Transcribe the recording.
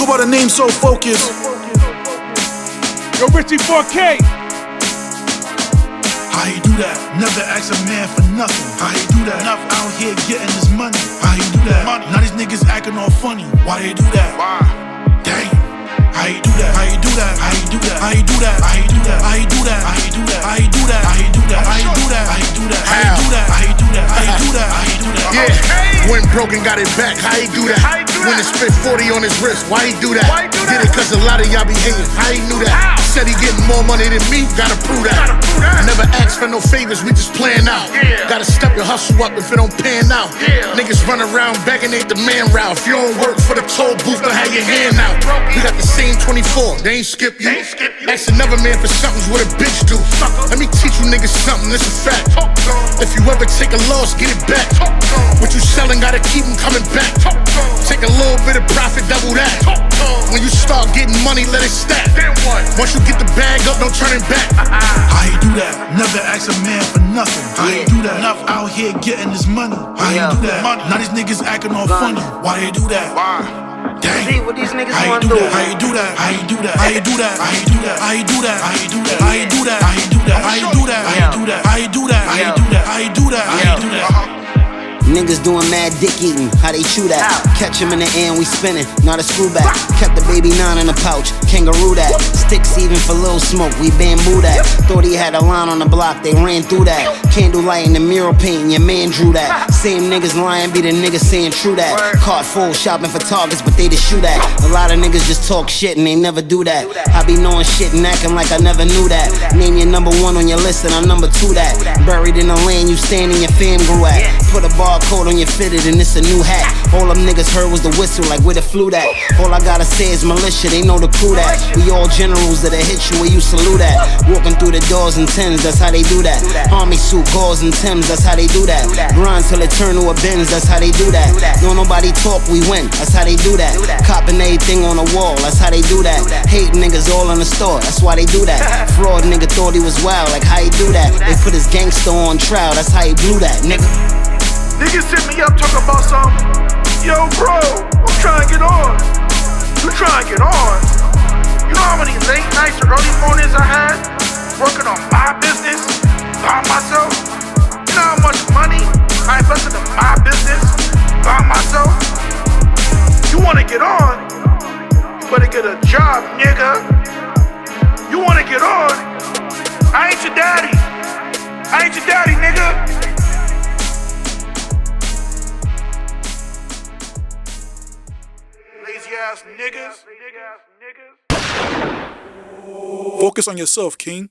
Go by the name Sofocused. Yo, Richie 4K. How you do that? Never ask a man for nothing. How you do that? Enough out here getting this money. How you do that? Now these niggas acting all funny. Why they do that? Why? Damn. How you do that? How you do that? How you do that? How you do that? How you do that? How you do that? How you do that? How you do that? How you do that? How you do that? How you do that? How you do that? How you do that? How you do that? How you do that? Yeah, went broke and got it back. How he do that? When it spit 40 on his wrist, why he do that? Did it cause a lot of y'all be hating. How he knew that? Said he getting more money than me, gotta prove that. Never ask for no favors, we just playing out. Gotta step your hustle up if it don't pan out. Niggas run around begging, ain't the man route. If you don't work for the toll booth, don't have your hand out. We got the same 24, they ain't skip you. Ask another man for something's what a bitch do. Let me teach you niggas something, this a fact. If you ever take a loss, get it back. What you selling, gotta keep them coming back. Take a little bit of profit, double that. When you start getting money, let it stack. Once you get the bag up, don't turn it back. How you do that? Never ask a man for nothing. How you do that? Enough out here getting this money. How you do that? Now these niggas acting all funny. Why they do that? Why? Dang. See what these niggas How you do that? How you do that? How you do that? How you do that? How you do that? How you do that? How you do that? How you do that? How you do that? How you do that? How you do that? How you do that? How you do that? How you do that? How you do that? Niggas doing mad dick eating, how they chew that? Catch him in the air and we spinning, not a screw back. Kept the baby 9 in the pouch, kangaroo that. Sticks even for Lil Smoke, we bamboo that. Thought he had a line on the block, they ran through that. Candlelight in the mural painting, your man drew that. Same niggas lying, be the niggas saying true that. Cart full, shopping for targets, but they just shoot at. A lot of niggas just talk shit and they never do that. I be knowing shit and acting like I never knew that. Name your number 1 on your list and I'm number 2 that. Buried in the land you stand and your fam grew at. Put a barcode on your fitted and it's a new hat. All them niggas heard was the whistle, like where the flute at. All I gotta say is militia, they know the crew that. We all generals that'll hit you where you salute at. Walking through the doors in Timbs, that's how they do that. Army suit, gauze and Timbs, that's how they do that. Grind till it turn to a Benz, that's how they do that. Don't nobody talk, we win, that's how they do that. Copping everything on the wall, that's how they do that. Hate niggas all in the store, that's why they do that. Fraud nigga thought he was wild, like how he do that. They put his gangster on trial, that's how he blew that, nigga. Niggas hit me up talking about some. Yo, bro, I'm trying to get on. You trying to get on? You know how many late nights or early mornings I had working on my business by myself? You know how much money I invested in my business by myself? You wanna get on? You better get a job, nigga. You wanna get on? I ain't your daddy. I ain't your daddy, nigga. Lazy ass niggas. Focus on yourself, King.